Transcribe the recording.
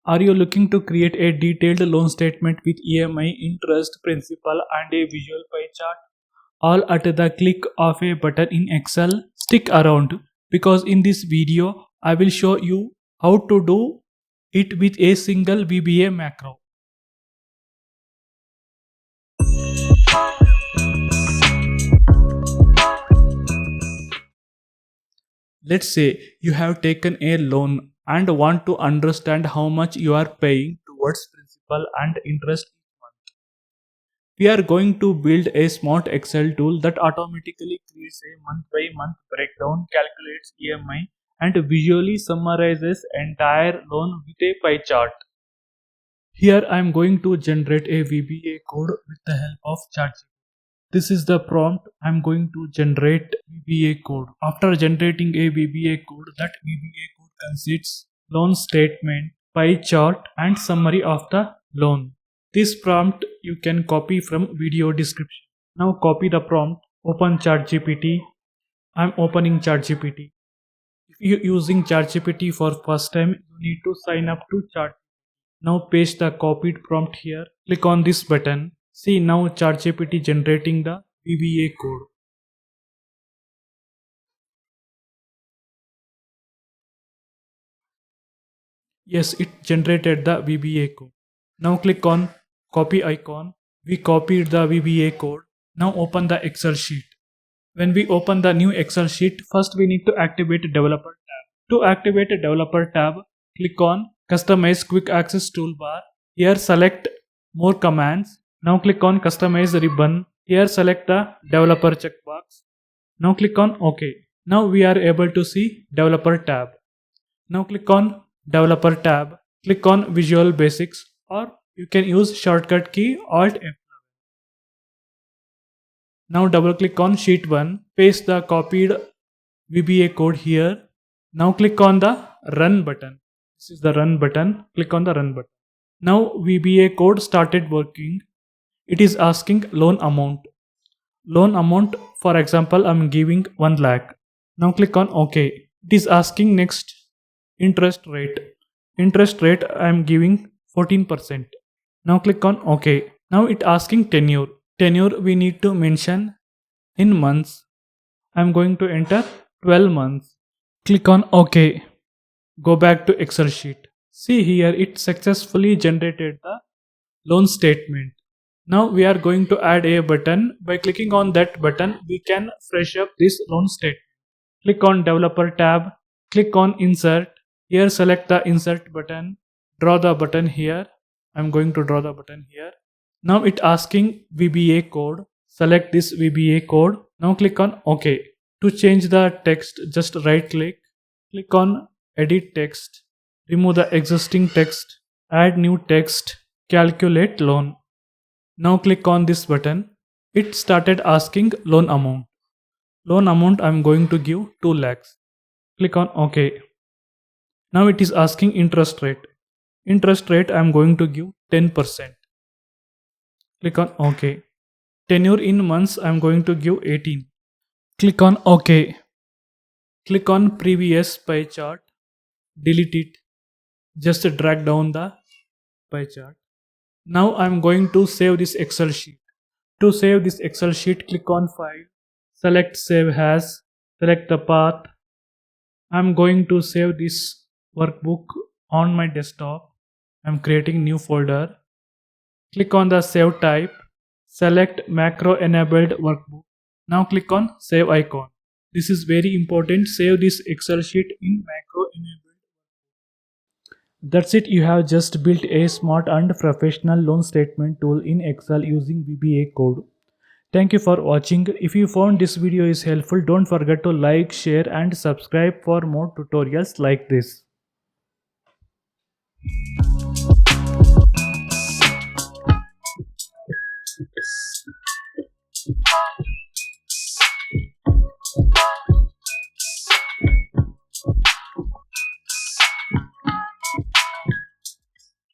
Are you looking to create a detailed loan statement with EMI, interest, principal, and a visual pie chart? All at the click of a button in Excel? Stick around because in this video I will show you how to do it with a single VBA macro. Let's say you have taken a loan and want to understand how much you are paying towards principal and interest each month. We are going to build a smart Excel tool that automatically creates a month by month breakdown, calculates EMI, and visually summarizes entire loan with a pie chart. Here I am going to generate a VBA code with the help of ChatGPT. This is the prompt. I am going to generate VBA code. After generating a VBA code, that VBA code consists loan statement, pie chart, and summary of the loan. This prompt you can copy from video description. Now copy the prompt, open ChatGPT. I am opening ChatGPT. If you are using ChatGPT for first time, you need to sign up to ChatGPT. Now paste the copied prompt here. Click on this button. See now ChatGPT generating the VBA code. Yes, it generated the VBA code. Now click on copy icon. We copied the VBA code. Now open the Excel sheet. When we open the new Excel sheet, first we need to activate developer tab. To activate a developer tab, click on customize quick access toolbar. Here select more commands. Now click on customize ribbon. Here select the developer checkbox. Now click on OK. Now we are able to see developer tab. Now click on developer tab. Click on visual basics or you can use shortcut key Alt F. Now double click on sheet 1. Paste the copied VBA code here. Now click on the run button. This is the run button. Click on the run button. Now VBA code started working. It is asking loan amount. Loan amount, for example, I am giving 1 lakh. Now click on OK. It is asking next interest rate. Interest rate I am giving 14%. Now click on OK. Now it asking tenure. Tenure we need to mention in months. I am going to enter 12 months. Click on OK. Go back to Excel sheet. See here it successfully generated the loan statement. Now we are going to add a button. By clicking on that button, we can fresh up this loan statement. Click on developer tab. Click on insert. Here select the insert button. Draw the button here. I am going to draw the button here. Now it asking VBA code. Select this VBA code. Now click on OK. To change the text, just right click. Click on edit text. Remove the existing text. Add new text. Calculate loan. Now click on this button. It started asking loan amount. Loan amount I am going to give 2 lakhs. Click on OK. Now it is asking interest rate. Interest rate I am going to give 10%. Click on OK. Tenure in months I am going to give 18. Click on OK. Click on previous pie chart. Delete it. Just drag down the pie chart. Now I am going to save this Excel sheet. To save this Excel sheet, click on File. Select Save As. Select the path. I am going to save this workbook on my desktop. I am creating new folder. Click on the Save type. Select Macro Enabled Workbook. Now click on Save icon. This is very important. Save this Excel sheet in Macro Enabled. That's it. You have just built a smart and professional loan statement tool in Excel using VBA code. Thank you for watching. If you found this video is helpful, don't forget to like, share and subscribe for more tutorials like this.